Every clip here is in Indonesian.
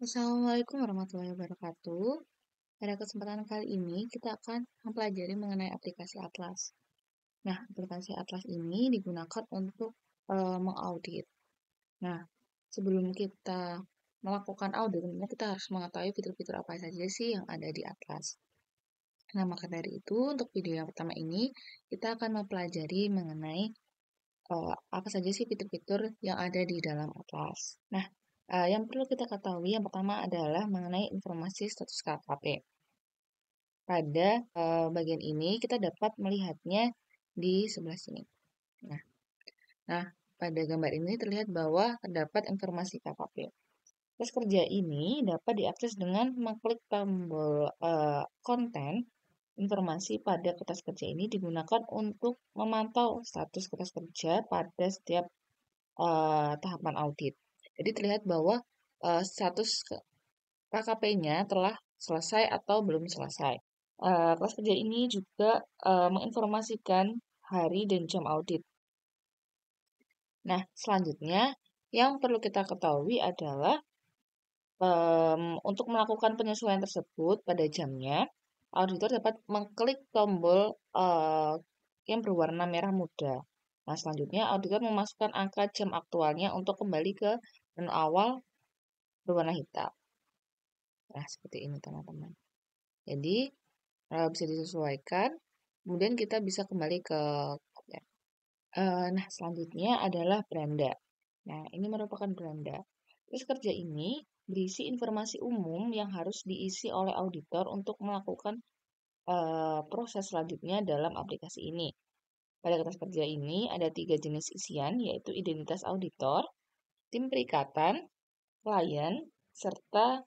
Assalamualaikum warahmatullahi wabarakatuh. Pada kesempatan kali ini, kita akan mempelajari mengenai aplikasi Atlas. Nah, aplikasi Atlas ini digunakan untuk mengaudit. Nah, sebelum kita melakukan audit, tentunya kita harus mengetahui fitur-fitur apa saja sih yang ada di Atlas. Nah, maka dari itu, untuk video yang pertama ini, kita akan mempelajari mengenai apa saja sih fitur-fitur yang ada di dalam Atlas. Nah, yang perlu kita ketahui yang pertama adalah mengenai informasi status KKP. Pada bagian ini kita dapat melihatnya di sebelah sini. Nah, pada gambar ini terlihat bahwa terdapat informasi KKP. Tes kerja ini dapat diakses dengan mengklik tombol konten. Informasi pada kertas kerja ini digunakan untuk memantau status kertas kerja pada setiap tahapan audit. Jadi terlihat bahwa status KKP-nya telah selesai atau belum selesai. Kelas kerja ini juga menginformasikan hari dan jam audit. Nah, selanjutnya yang perlu kita ketahui adalah untuk melakukan penyesuaian tersebut pada jamnya, auditor dapat mengklik tombol yang berwarna merah muda. Nah, selanjutnya auditor memasukkan angka jam aktualnya untuk kembali ke menu awal berwarna hitam. Nah, seperti ini teman-teman. Jadi, bisa disesuaikan, kemudian kita bisa kembali ke konten. Nah, selanjutnya adalah beranda. Nah, ini merupakan beranda. Terus kerja ini berisi informasi umum yang harus diisi oleh auditor untuk melakukan proses selanjutnya dalam aplikasi ini. Pada kertas kerja ini ada 3 jenis isian, yaitu identitas auditor, tim perikatan, klien, serta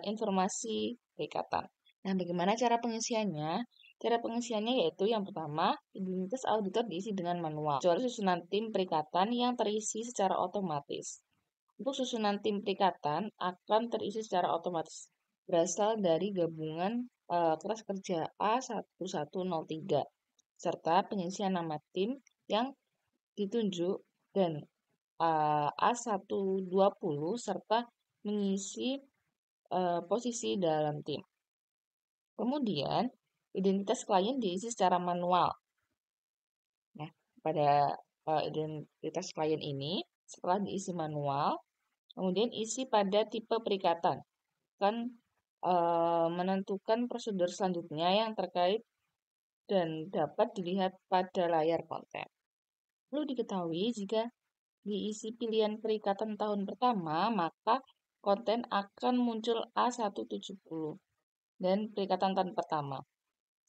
informasi perikatan. Nah, bagaimana cara pengisiannya? Cara pengisiannya yaitu yang pertama, identitas auditor diisi dengan manual, kecuali susunan tim perikatan yang terisi secara otomatis. Untuk susunan tim perikatan akan terisi secara otomatis, berasal dari gabungan kelas kerja A1103, serta pengisian nama tim yang ditunjuk dan A120 serta mengisi posisi dalam tim. Kemudian, identitas klien diisi secara manual. Nah, pada identitas klien ini, setelah diisi manual, kemudian isi pada tipe perikatan. Akan menentukan prosedur selanjutnya yang terkait dan dapat dilihat pada layar konten. Perlu diketahui jika diisi pilihan perikatan tahun pertama, maka konten akan muncul A170 dan perikatan tahun pertama.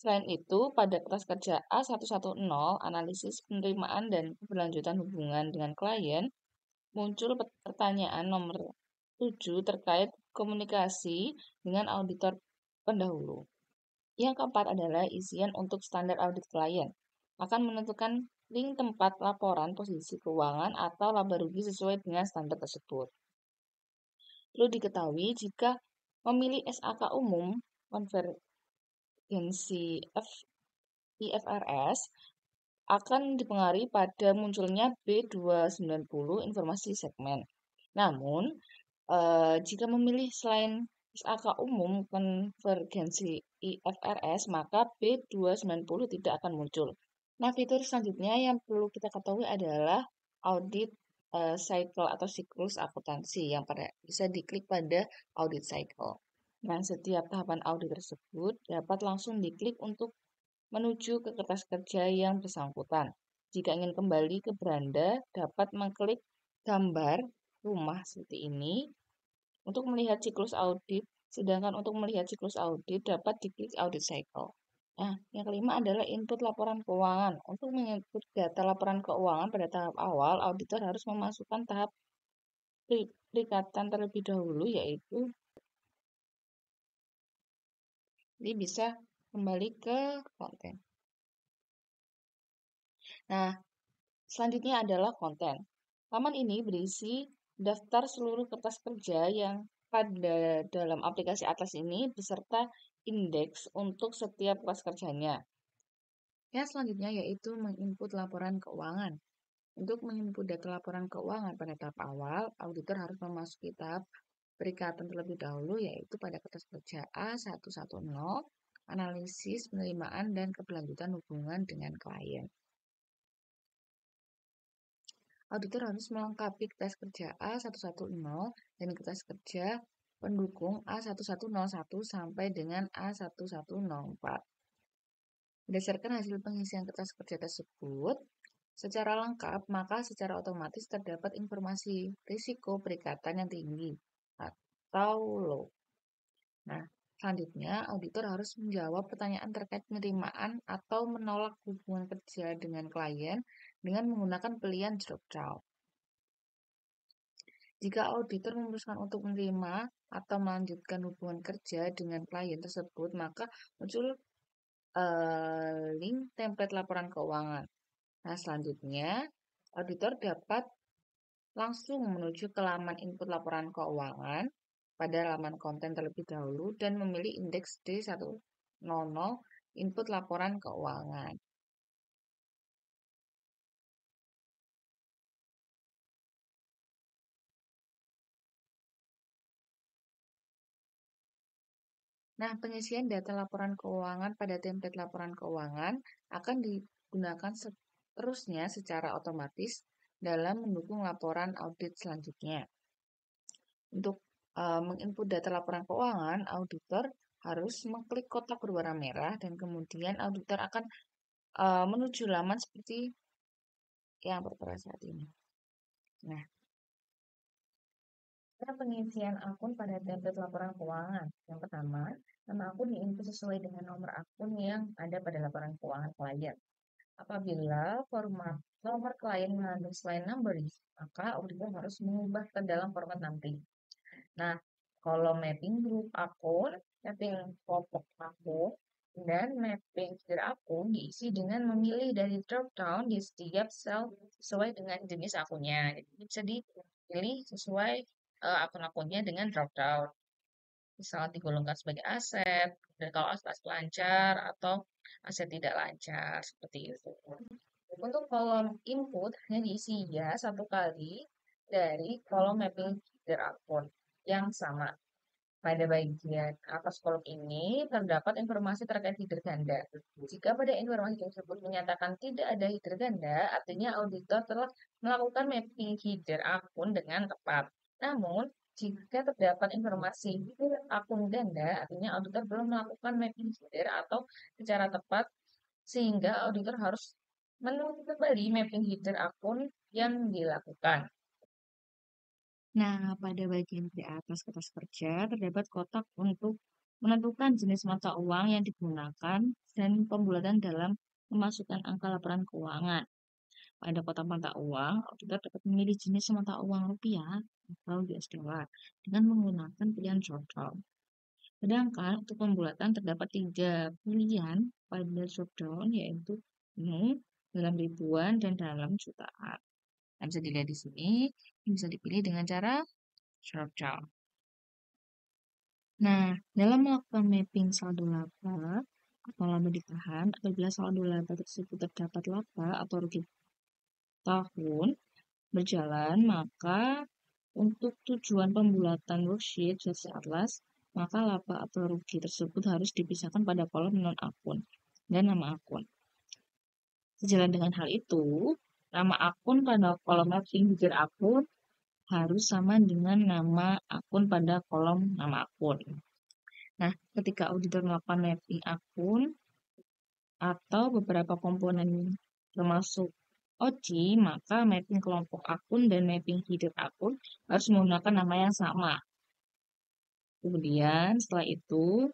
Selain itu, pada kertas kerja A110, analisis penerimaan dan keberlanjutan hubungan dengan klien, muncul pertanyaan nomor 7 terkait komunikasi dengan auditor pendahulu. Yang keempat adalah isian untuk standar audit klien. Akan menentukan link tempat laporan posisi keuangan atau laba rugi sesuai dengan standar tersebut. Perlu diketahui jika memilih SAK umum, konvergensi IFRS, akan dipengaruhi pada munculnya B290 informasi segmen. Namun, jika memilih selain SAK umum konvergensi IFRS, maka B290 tidak akan muncul. Nah, fitur selanjutnya yang perlu kita ketahui adalah audit cycle atau siklus akuntansi yang bisa diklik pada audit cycle. Nah, setiap tahapan audit tersebut dapat langsung diklik untuk menuju ke kertas kerja yang bersangkutan. Jika ingin kembali ke beranda, dapat mengklik gambar rumah seperti ini untuk melihat siklus audit, sedangkan untuk melihat siklus audit dapat diklik audit cycle. Nah, yang kelima adalah input laporan keuangan. Untuk menginput data laporan keuangan pada tahap awal, auditor harus memasukkan tahap perikatan terlebih dahulu, yaitu jadi bisa kembali ke konten. Nah, selanjutnya adalah konten. Laman ini berisi daftar seluruh kertas kerja yang pada dalam aplikasi Atlas ini beserta indeks untuk setiap kelas kerjanya. Yang selanjutnya yaitu menginput laporan keuangan. Untuk menginput data laporan keuangan pada tahap awal, auditor harus memasuki tahap perikatan terlebih dahulu, yaitu pada kertas kerja A110, analisis penerimaan dan keberlanjutan hubungan dengan klien. Auditor harus melengkapi kertas kerja A110 dan kertas kerja pendukung A1101 sampai dengan A1104. Berdasarkan hasil pengisian kertas kerja tersebut secara lengkap, maka secara otomatis terdapat informasi risiko perikatan yang tinggi atau low. Nah, selanjutnya auditor harus menjawab pertanyaan terkait penerimaan atau menolak hubungan kerja dengan klien dengan menggunakan pilihan drop down. Jika auditor memutuskan untuk menerima atau melanjutkan hubungan kerja dengan klien tersebut, maka muncul link template laporan keuangan. Nah, selanjutnya auditor dapat langsung menuju ke laman input laporan keuangan pada laman konten terlebih dahulu dan memilih indeks D100 input laporan keuangan. Nah, pengisian data laporan keuangan pada template laporan keuangan akan digunakan seterusnya secara otomatis dalam mendukung laporan audit selanjutnya. Untuk menginput data laporan keuangan, auditor harus mengklik kotak berwarna merah dan kemudian auditor akan menuju laman seperti yang tertera saat ini. Nah, cara pengisian akun pada template laporan keuangan. Yang pertama, nama akun diinput sesuai dengan nomor akun yang ada pada laporan keuangan klien. Apabila format nomor klien mengandung selain numbering, maka auditor harus mengubah ke dalam format numbering. Nah, kolom mapping grup akun, mapping kelompok akun, dan mapping fitur akun diisi dengan memilih dari drop down di setiap sel sesuai dengan jenis akunnya. Jadi bisa dipilih sesuai akun-akunnya dengan drop down. Misalnya digolongkan sebagai aset, dan kalau aset lancar atau aset tidak lancar, seperti itu. Untuk kolom input hanya diisi ya satu kali dari kolom mapping header akun yang sama. Pada bagian atas kolom ini terdapat informasi terkait header ganda. Jika pada informasi tersebut menyatakan tidak ada header ganda, artinya auditor telah melakukan mapping header akun dengan tepat. Namun, jika terdapat informasi header akun ganda, artinya auditor belum melakukan mapping header atau secara tepat, sehingga auditor harus menunggu kembali mapping header akun yang dilakukan. Nah, pada bagian di atas kertas kerja terdapat kotak untuk menentukan jenis mata uang yang digunakan dan pembulatan dalam memasukkan angka laporan keuangan. Pada kotak mata uang, auditor dapat memilih jenis mata uang rupiah atau US dollar dengan menggunakan pilihan drop down. Sedangkan untuk pembulatan terdapat 3 pilihan pada drop down, yaitu dalam ribuan dan dalam jutaan. Nah, bisa dilihat di sini, bisa dipilih dengan cara drop down. Nah, dalam melakukan mapping saldo laba atau laba ditahan, apabila saldo laba tersebut terdapat laba atau rugi tahun berjalan, maka untuk tujuan pembulatan worksheet versi atlas, maka laba atau rugi tersebut harus dipisahkan pada kolom non-akun dan nama akun. Sejalan dengan hal itu, nama akun pada kolom mapping header akun harus sama dengan nama akun pada kolom nama akun. Nah, ketika auditor melakukan mapping akun atau beberapa komponen termasuk OC, maka mapping kelompok akun dan mapping header akun harus menggunakan nama yang sama. Kemudian setelah itu,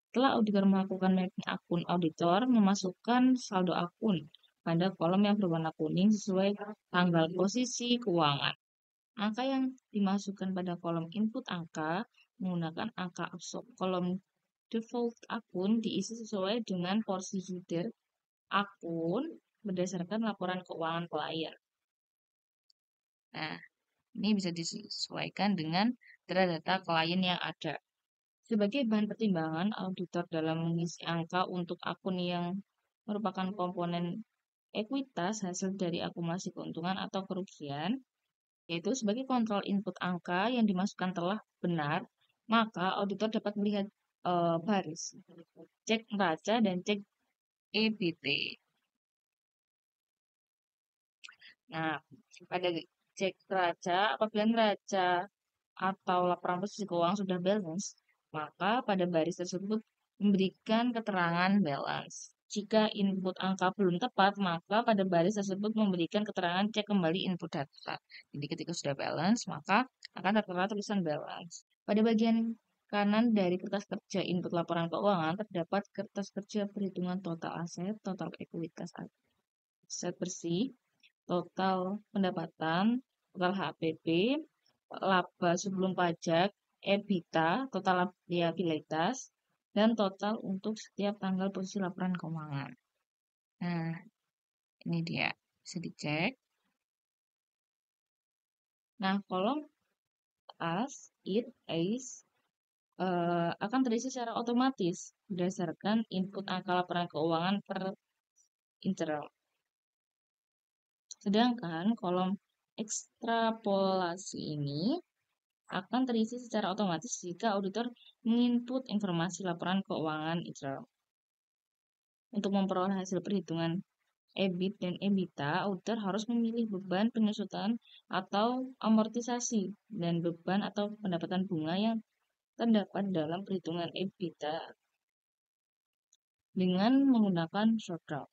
setelah auditor melakukan mapping akun, auditor memasukkan saldo akun pada kolom yang berwarna kuning sesuai tanggal posisi keuangan. Angka yang dimasukkan pada kolom input angka menggunakan angka kolom default akun diisi sesuai dengan porsi header akun berdasarkan laporan keuangan klien. Nah, ini bisa disesuaikan dengan data klien yang ada. Sebagai bahan pertimbangan auditor dalam mengisi angka untuk akun yang merupakan komponen ekuitas hasil dari akumulasi keuntungan atau kerugian, yaitu sebagai kontrol input angka yang dimasukkan telah benar, maka auditor dapat melihat baris, cek neraca, dan cek EBT. Nah, pada cek neraca, apabila neraca atau laporan posisi keuangan sudah balance, maka pada baris tersebut memberikan keterangan balance. Jika input angka belum tepat, maka pada baris tersebut memberikan keterangan cek kembali input data. Jadi ketika sudah balance, maka akan tertera tulisan balance. Pada bagian kanan dari kertas kerja input laporan keuangan terdapat kertas kerja perhitungan total aset, total ekuitas aset bersih, total pendapatan, total HPP, laba sebelum pajak, EBITDA, total liabilitas, dan total untuk setiap tanggal posisi laporan keuangan. Nah, ini dia. Bisa dicek. Nah, kolom as, it, ACE akan terisi secara otomatis berdasarkan input angka laporan keuangan per internal. Sedangkan kolom ekstrapolasi ini akan terisi secara otomatis jika auditor menginput informasi laporan keuangan internal. Untuk memperoleh hasil perhitungan EBIT dan EBITDA, auditor harus memilih beban penyusutan atau amortisasi dan beban atau pendapatan bunga yang terdapat dalam perhitungan EBITDA dengan menggunakan short draft.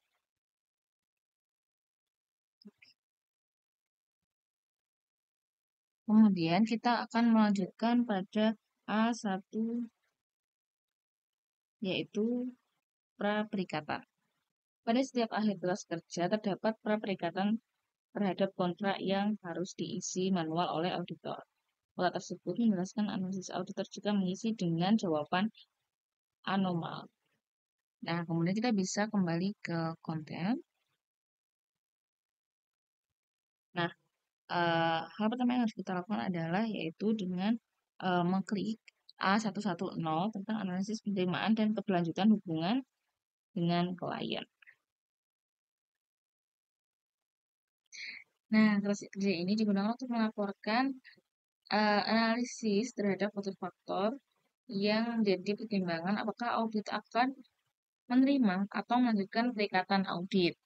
Kemudian kita akan melanjutkan pada A1, yaitu praperikatan. Pada setiap akhir kelas kerja terdapat praperikatan terhadap kontrak yang harus diisi manual oleh auditor. Pola tersebut menjelaskan analisis auditor jika mengisi dengan jawaban anomal. Nah, kemudian kita bisa kembali ke konten. Nah, hal pertama yang harus kita lakukan adalah yaitu dengan mengklik A110 tentang analisis penerimaan dan keberlanjutan hubungan dengan klien. Nah, kelas kerja ini digunakan untuk melaporkan analisis terhadap faktor-faktor yang menjadi pertimbangan apakah audit akan menerima atau melanjutkan perikatan audit.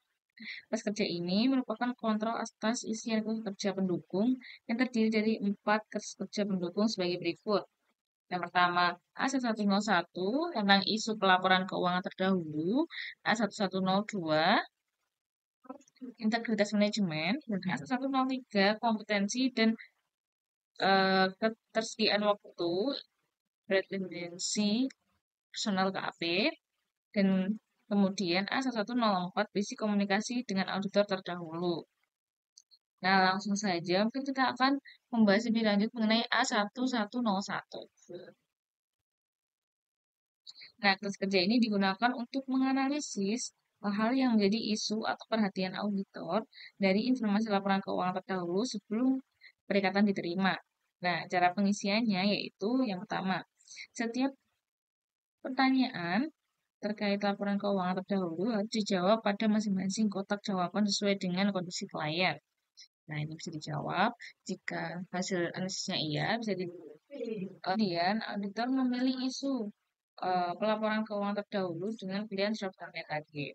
Kelas kerja ini merupakan kontrol atas isian kelas kerja pendukung yang terdiri dari 4 kelas kerja pendukung sebagai berikut. Yang pertama, A1101 tentang isu pelaporan keuangan terdahulu, A1102 integritas manajemen, dan A1103 kompetensi dan ketersediaan waktu, redundancy personal KAP, dan kemudian A1104 basic komunikasi dengan auditor terdahulu. Nah, langsung saja mungkin kita akan membahas lebih lanjut mengenai A1101. Nah, kelas kerja ini digunakan untuk menganalisis hal yang menjadi isu atau perhatian auditor dari informasi laporan keuangan terdahulu sebelum perikatan diterima. Nah, cara pengisiannya yaitu yang pertama, setiap pertanyaan terkait laporan keuangan terdahulu harus dijawab pada masing-masing kotak jawaban sesuai dengan kondisi klien. Nah, ini bisa dijawab jika hasil analisisnya iya, bisa di kemudian auditor memilih isu pelaporan keuangan terdahulu dengan pilihan jawabannya tadi.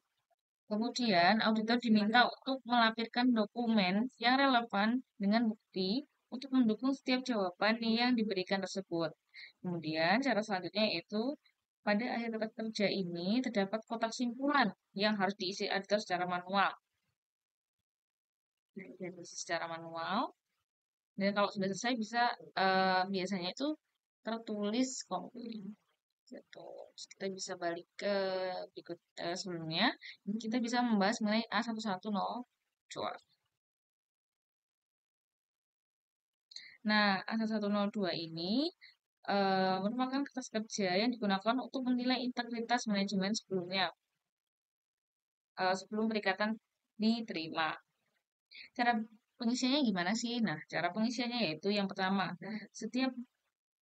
Kemudian, auditor diminta untuk melampirkan dokumen yang relevan dengan bukti untuk mendukung setiap jawaban yang diberikan tersebut. Kemudian, cara selanjutnya yaitu pada akhir kerja ini terdapat kotak simpulan yang harus diisi auditor secara manual. Diisi secara manual. Dan kalau sudah selesai bisa biasanya itu tertulis komplit. Gitu. Kita bisa balik ke berikut sebelumnya. Ini kita bisa membahas mengenai A1102. Nah, A1102 ini merupakan kertas kerja yang digunakan untuk menilai integritas manajemen sebelumnya, sebelum perikatan diterima. Cara pengisiannya gimana sih? Nah, cara pengisiannya yaitu yang pertama, setiap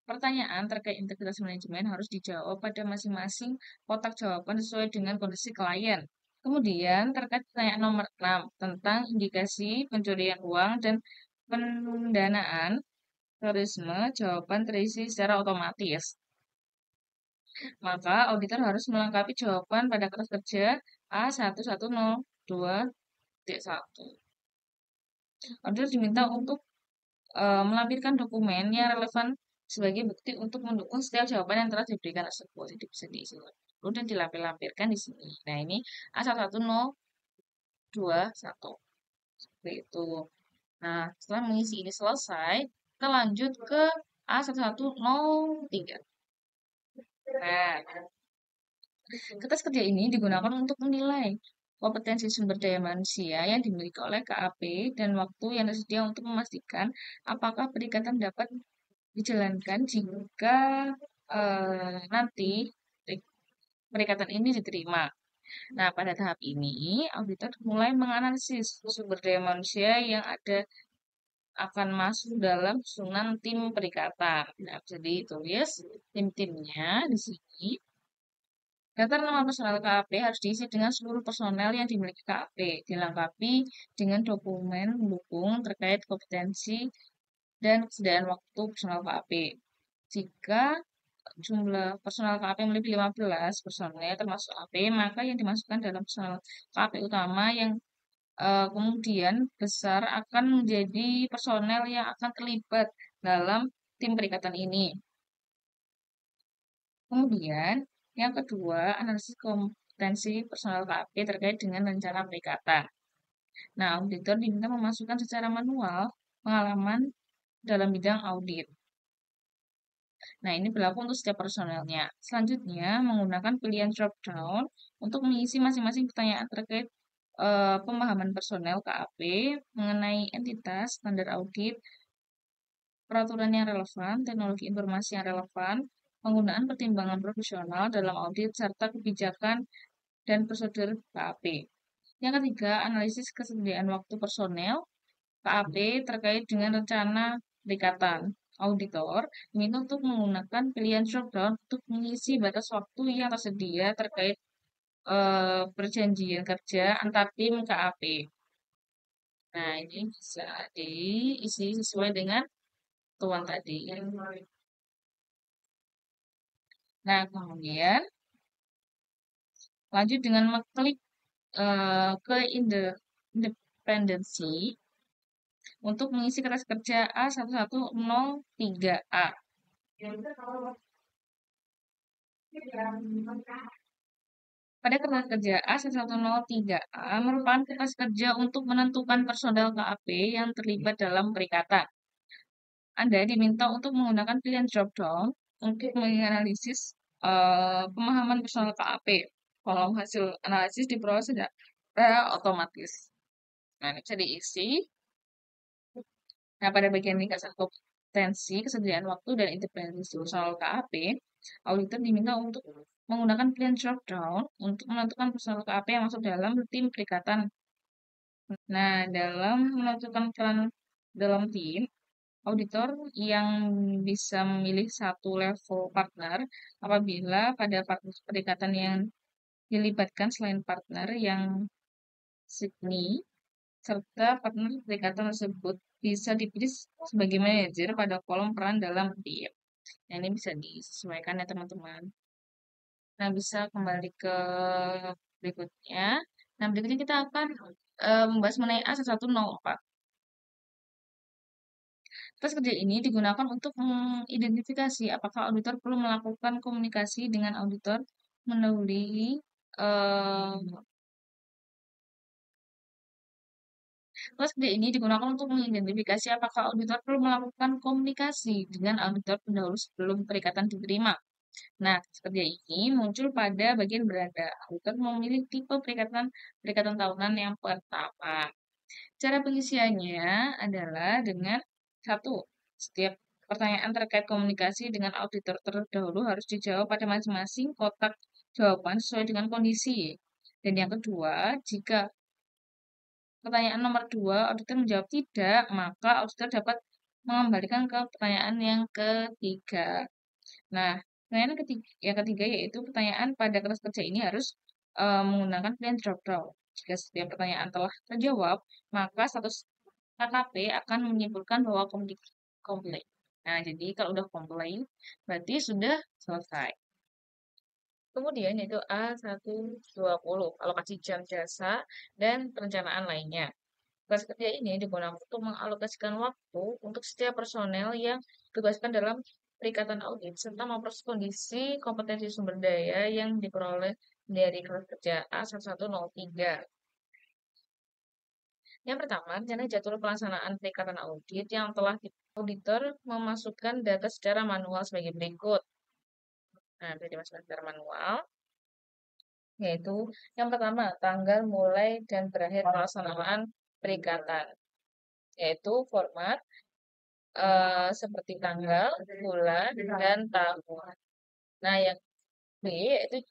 pertanyaan terkait integritas manajemen harus dijawab pada masing-masing kotak jawaban sesuai dengan kondisi klien. Kemudian terkait pertanyaan nomor 6 tentang indikasi pencurian uang dan pendanaan terorisme jawaban terisi secara otomatis. Maka auditor harus melengkapi jawaban pada kertas kerja A1102.1. Auditor diminta untuk melampirkan dokumen yang relevan sebagai bukti untuk mendukung setiap jawaban yang telah diberikan tersebut. Jadi bisa diisi ulang dan dilampirkan di sini. Nah, ini A1102.1. Seperti itu. Nah, setelah mengisi ini selesai, kita lanjut ke A1103. Nah, kertas kerja ini digunakan untuk menilai kompetensi sumber daya manusia yang dimiliki oleh KAP dan waktu yang tersedia untuk memastikan apakah perikatan dapat dijalankan jika nanti perikatan ini diterima. Nah, pada tahap ini, auditor mulai menganalisis sumber daya manusia yang ada akan masuk dalam susunan tim perikatan. Nah, bisa ditulis tim-timnya di sini. Daftar nama personel KAP harus diisi dengan seluruh personel yang dimiliki KAP, dilengkapi dengan dokumen pendukung terkait kompetensi dan kesediaan waktu personel KAP. Jika jumlah personel KAP melebihi 15 personel termasuk AP, maka yang dimasukkan dalam personel KAP utama yang kemudian besar akan menjadi personel yang akan terlibat dalam tim perikatan ini. Kemudian, yang kedua, analisis kompetensi personel KAP terkait dengan rencana perikatan. Nah, auditor diminta memasukkan secara manual pengalaman dalam bidang audit. Nah, ini berlaku untuk setiap personelnya. Selanjutnya, menggunakan pilihan drop down untuk mengisi masing-masing pertanyaan terkait pemahaman personel KAP mengenai entitas, standar audit, peraturan yang relevan, teknologi informasi yang relevan, penggunaan pertimbangan profesional dalam audit, serta kebijakan dan prosedur KAP. Yang ketiga, analisis kesediaan waktu personel KAP terkait dengan rencana perikatan. Auditor diminta untuk menggunakan pilihan drop-down untuk mengisi batas waktu yang tersedia terkait perjanjian kerja antar tim KAP. Nah, ini bisa diisi sesuai dengan tuan tadi. Nah, kemudian lanjut dengan mengklik ke independensi untuk mengisi kertas kerja A1103A. Pada kertas kerja A1103A merupakan kertas kerja untuk menentukan personel KAP yang terlibat dalam perikatan. Anda diminta untuk menggunakan pilihan drop-down untuk menganalisis pemahaman personel KAP. Kalau hasil analisis diperoleh secara otomatis. Nah, ini bisa diisi. Nah, pada bagian ringkasan kompetensi, kesediaan waktu, dan independensi personel KAP, auditor diminta untuk menggunakan pilihan drop-down untuk menentukan personel KAP yang masuk dalam tim perikatan. Nah, dalam menentukan peran dalam tim, auditor yang bisa memilih satu level partner apabila pada perikatan yang dilibatkan selain partner yang Sydney, serta partner perikatan tersebut bisa dipilih sebagai manajer pada kolom peran dalam tim. Nah, ini bisa disesuaikan ya teman-teman. Nah, bisa kembali ke berikutnya. Nah, berikutnya kita akan membahas mengenai A1104. Tes kerja ini digunakan untuk mengidentifikasi apakah auditor perlu melakukan komunikasi dengan auditor mendahului tes kerja ini digunakan untuk mengidentifikasi apakah auditor perlu melakukan komunikasi dengan auditor pendahulu sebelum perikatan diterima. Nah, tes kerja ini muncul pada bagian beranda. Auditor memilih tipe perikatan tahunan yang pertama. Cara pengisiannya adalah dengan satu, setiap pertanyaan terkait komunikasi dengan auditor terdahulu harus dijawab pada masing-masing kotak jawaban sesuai dengan kondisi. Dan yang kedua, jika pertanyaan nomor 2 auditor menjawab tidak, maka auditor dapat mengembalikan ke pertanyaan yang ketiga. Nah, pertanyaan yang ketiga yaitu pertanyaan pada kertas kerja ini harus menggunakan pilihan drop down. Jika setiap pertanyaan telah terjawab, maka status KKP akan menyimpulkan bahwa komplain. Nah, jadi kalau udah komplain, berarti sudah selesai. Kemudian yaitu A120, alokasi jam jasa dan perencanaan lainnya. Tugas kerja ini digunakan untuk mengalokasikan waktu untuk setiap personel yang ditugaskan dalam perikatan audit serta memproses kondisi kompetensi sumber daya yang diperoleh dari kelas kerja A1103. Yang pertama, rencana jadwal pelaksanaan perikatan audit yang telah auditor memasukkan data secara manual sebagai berikut. Nah, bisa dimasukkan secara manual, yaitu yang pertama, tanggal mulai dan berakhir pelaksanaan perikatan, yaitu format seperti tanggal, bulan, dan tahun. Nah, yang B yaitu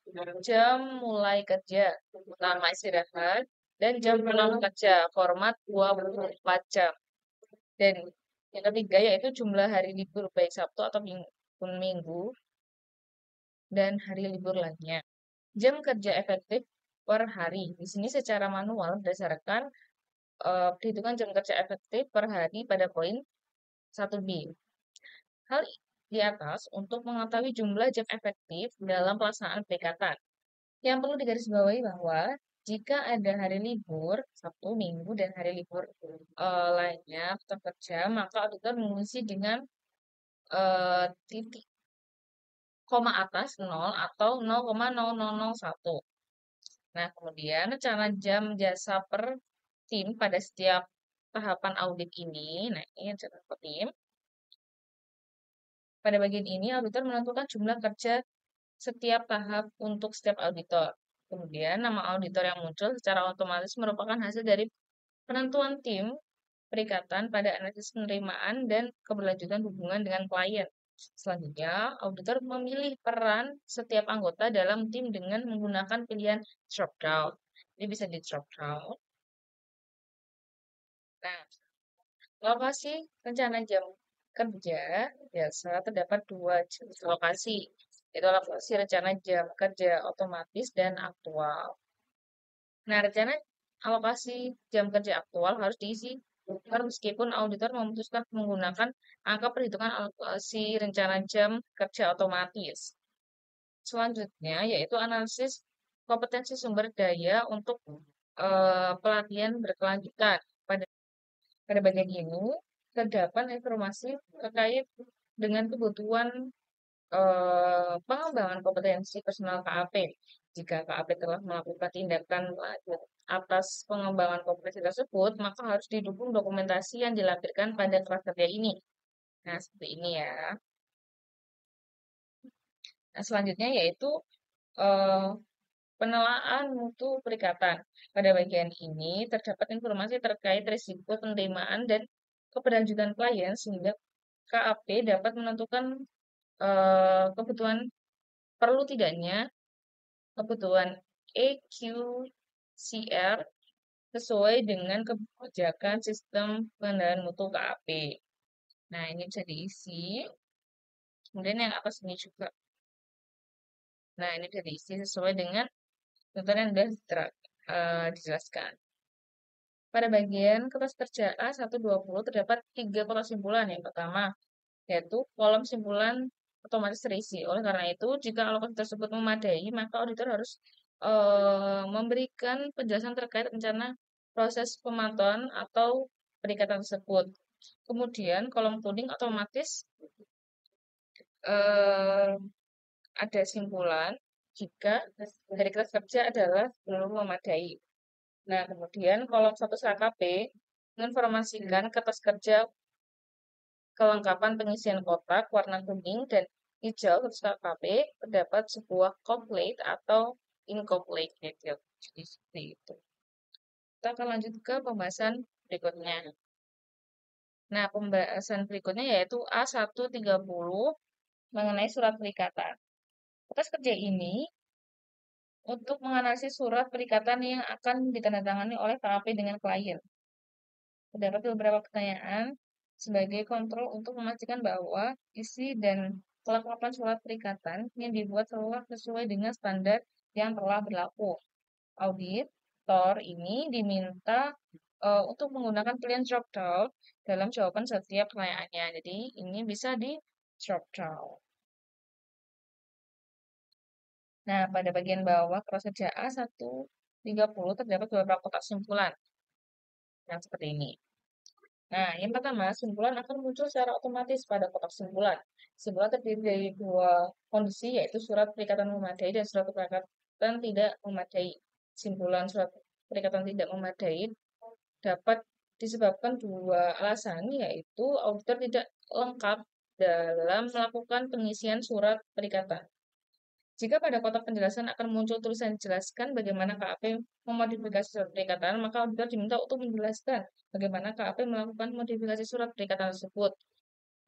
jam mulai kerja, lama istirahat, dan jam pulang kerja, format 24 jam. Dan yang ketiga yaitu jumlah hari libur baik Sabtu atau Minggu dan hari libur lainnya. Jam kerja efektif per hari. Di sini secara manual berdasarkan perhitungan jam kerja efektif per hari pada poin 1B. Hal di atas untuk mengetahui jumlah jam efektif dalam pelaksanaan perikatan. Yang perlu digarisbawahi bahwa jika ada hari libur, Sabtu, Minggu, dan hari libur lainnya tetap kerja, maka auditor mengisi dengan titik koma atas 0 atau 0,0001. Nah, kemudian rencana jam jasa per tim pada setiap tahapan audit ini, nah ini rencana per tim. Pada bagian ini, auditor menentukan jumlah kerja setiap tahap untuk setiap auditor. Kemudian, nama auditor yang muncul secara otomatis merupakan hasil dari penentuan tim perikatan pada analisis penerimaan dan keberlanjutan hubungan dengan klien. Selanjutnya, auditor memilih peran setiap anggota dalam tim dengan menggunakan pilihan drop down. Ini bisa di drop down. Nah, lokasi rencana jam kerja biasa terdapat dua jenis lokasi, yaitu lokasi rencana jam kerja otomatis dan aktual. Nah, rencana alokasi jam kerja aktual harus diisi meskipun auditor memutuskan menggunakan angka perhitungan alokasi rencana jam kerja otomatis. Selanjutnya, yaitu analisis kompetensi sumber daya untuk pelatihan berkelanjutan. Pada bagian ini, terdapat informasi terkait dengan kebutuhan pengembangan kompetensi personal KAP. Jika KAP telah melakukan tindakan lanjut atas pengembangan kompetensi tersebut, maka harus didukung dokumentasi yang dilampirkan pada kelas kerja ini. Nah, seperti ini ya. Nah, selanjutnya yaitu eh, penelaan mutu perikatan. Pada bagian ini terdapat informasi terkait risiko penerimaan dan keberlanjutan klien sehingga KAP dapat menentukan kebutuhan perlu tidaknya kebutuhan EQCR sesuai dengan kebijakan sistem pengendalian mutu KAP. Nah, ini bisa diisi. Kemudian yang atas ini juga. Nah, ini bisa diisi sesuai dengan ketentuan yang sudah dijelaskan. Pada bagian kertas kerja A120 terdapat 3 kotak simpulan. Yang pertama, yaitu kolom simpulan otomatis terisi. Oleh karena itu, jika alokasi tersebut memadai, maka auditor harus memberikan penjelasan terkait rencana proses pemantauan atau perikatan tersebut. Kemudian, kolom kuning otomatis eh, ada simpulan jika dari kelas kerja adalah belum memadai. Nah, kemudian kolom status KKP menginformasikan kertas kerja kelengkapan pengisian kotak warna kuning dan hijau kertas KKP terdapat sebuah complete atau incomplete detail. Jadi seperti itu. Kita akan lanjut ke pembahasan berikutnya. Nah, pembahasan berikutnya yaitu A130 mengenai surat perikatan. Kertas kerja ini untuk menganalisis surat perikatan yang akan ditandatangani oleh KAP dengan klien. Terdapat beberapa pertanyaan sebagai kontrol untuk memastikan bahwa isi dan kelengkapan surat perikatan yang dibuat telah sesuai dengan standar yang telah berlaku. Auditor ini diminta untuk menggunakan pilihan drop down dalam jawaban setiap pertanyaannya. Jadi ini bisa di drop down. Nah, pada bagian bawah kertas kerja A130 terdapat beberapa kotak simpulan yang seperti ini. Nah, yang pertama, simpulan akan muncul secara otomatis pada kotak simpulan. Simpulan terdiri dari dua kondisi, yaitu surat perikatan memadai dan surat perikatan tidak memadai. Simpulan surat perikatan tidak memadai dapat disebabkan dua alasan, yaitu auditor tidak lengkap dalam melakukan pengisian surat perikatan. Jika pada kotak penjelasan akan muncul tulisan jelaskan bagaimana KAP memodifikasi surat perikatan, maka auditor diminta untuk menjelaskan bagaimana KAP melakukan modifikasi surat perikatan tersebut.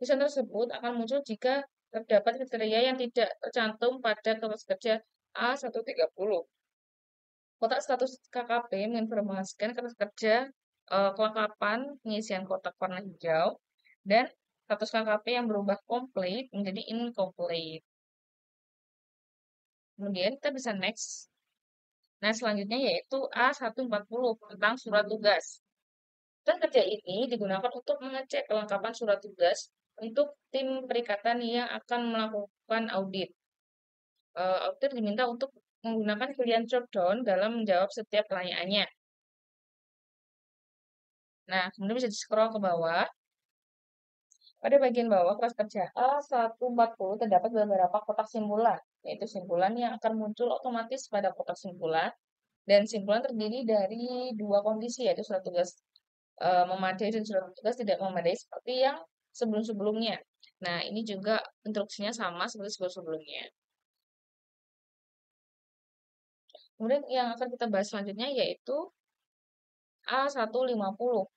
Tulisan tersebut akan muncul jika terdapat kriteria yang tidak tercantum pada kertas kerja A130. Kotak status KKP menginformasikan kertas kerja kelengkapan pengisian kotak warna hijau dan status KKP yang berubah komplit menjadi incomplete. Kemudian kita bisa next. Nah, selanjutnya yaitu A140 tentang surat tugas. Dan kerja ini digunakan untuk mengecek kelengkapan surat tugas untuk tim perikatan yang akan melakukan audit. Auditor diminta untuk menggunakan pilihan drop down dalam menjawab setiap pertanyaannya. Nah, kemudian bisa di-scroll ke bawah. Pada bagian bawah kelas kerja A140 terdapat beberapa kotak simpulan, yaitu simpulan yang akan muncul otomatis pada kotak simpulan, dan simpulan terdiri dari dua kondisi, yaitu surat tugas memadai dan surat tugas tidak memadai seperti yang sebelum-sebelumnya. Nah, ini juga instruksinya sama seperti sebelum-sebelumnya. Kemudian yang akan kita bahas selanjutnya yaitu A150.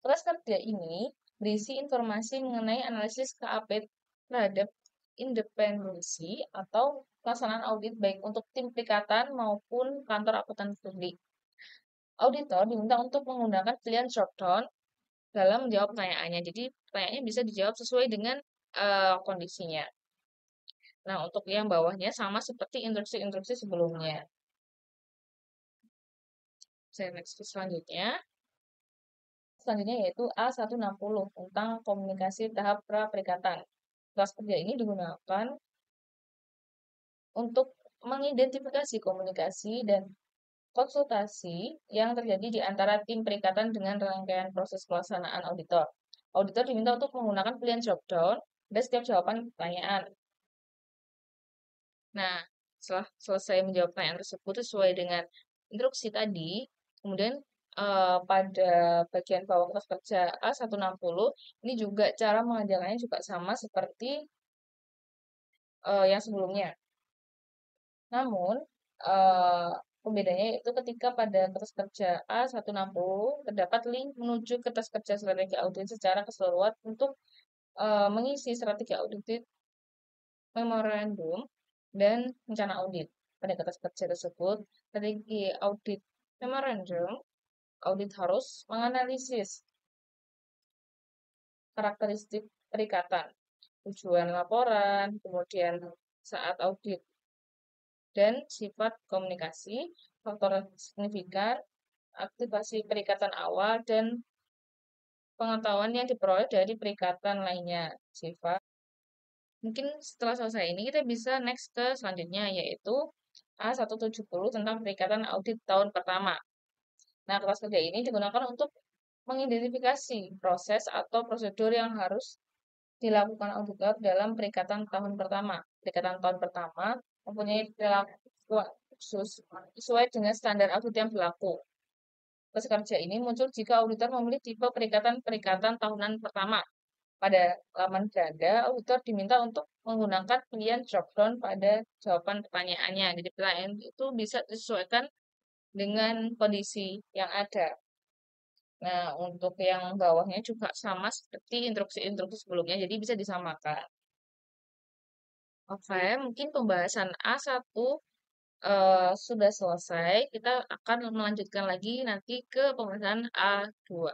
Kelas kerja ini berisi informasi mengenai analisis KAP terhadap independensi atau pelaksanaan audit baik untuk tim perikatan maupun kantor akuntan publik. Auditor diminta untuk menggunakan pilihan drop down dalam menjawab pertanyaannya. Jadi pertanyaannya bisa dijawab sesuai dengan kondisinya. Nah, untuk yang bawahnya sama seperti instruksi-instruksi sebelumnya. Saya next ke selanjutnya. Selanjutnya yaitu A160 tentang komunikasi tahap pra-perikatan. Kelas kerja ini digunakan untuk mengidentifikasi komunikasi dan konsultasi yang terjadi di antara tim perikatan dengan rangkaian proses pelaksanaan auditor. Auditor diminta untuk menggunakan pilihan drop down dan setiap jawaban pertanyaan. Nah, setelah selesai menjawab pertanyaan tersebut sesuai dengan instruksi tadi, kemudian pada bagian bawah kertas kerja A160, ini juga cara mengajarkannya juga sama seperti yang sebelumnya. Namun, pembedanya itu ketika pada kertas kerja A160 terdapat link menuju kertas kerja strategi audit secara keseluruhan untuk mengisi strategi audit memorandum dan rencana audit. Pada kertas kerja tersebut, strategi audit memorandum, audit harus menganalisis karakteristik perikatan, tujuan laporan, kemudian saat audit, dan sifat komunikasi, faktor signifikan, aktivasi perikatan awal, dan pengetahuan yang diperoleh dari perikatan lainnya. Sifat. Mungkin setelah selesai ini kita bisa next ke selanjutnya yaitu A170 tentang perikatan audit tahun pertama. Nah, kelas kerja ini digunakan untuk mengidentifikasi proses atau prosedur yang harus dilakukan auditor dalam perikatan tahun pertama. Perikatan tahun pertama mempunyai perilaku khusus sesuai dengan standar audit yang berlaku. Kelas kerja ini muncul jika auditor memilih tipe perikatan tahunan pertama. Pada laman ganda, auditor diminta untuk menggunakan pilihan drop down pada jawaban pertanyaannya. Jadi pertanyaan itu bisa disesuaikan dengan kondisi yang ada. Nah, untuk yang bawahnya juga sama seperti instruksi-instruksi sebelumnya, jadi bisa disamakan. Oke, mungkin pembahasan A1 sudah selesai. Kita akan melanjutkan lagi nanti ke pembahasan A2.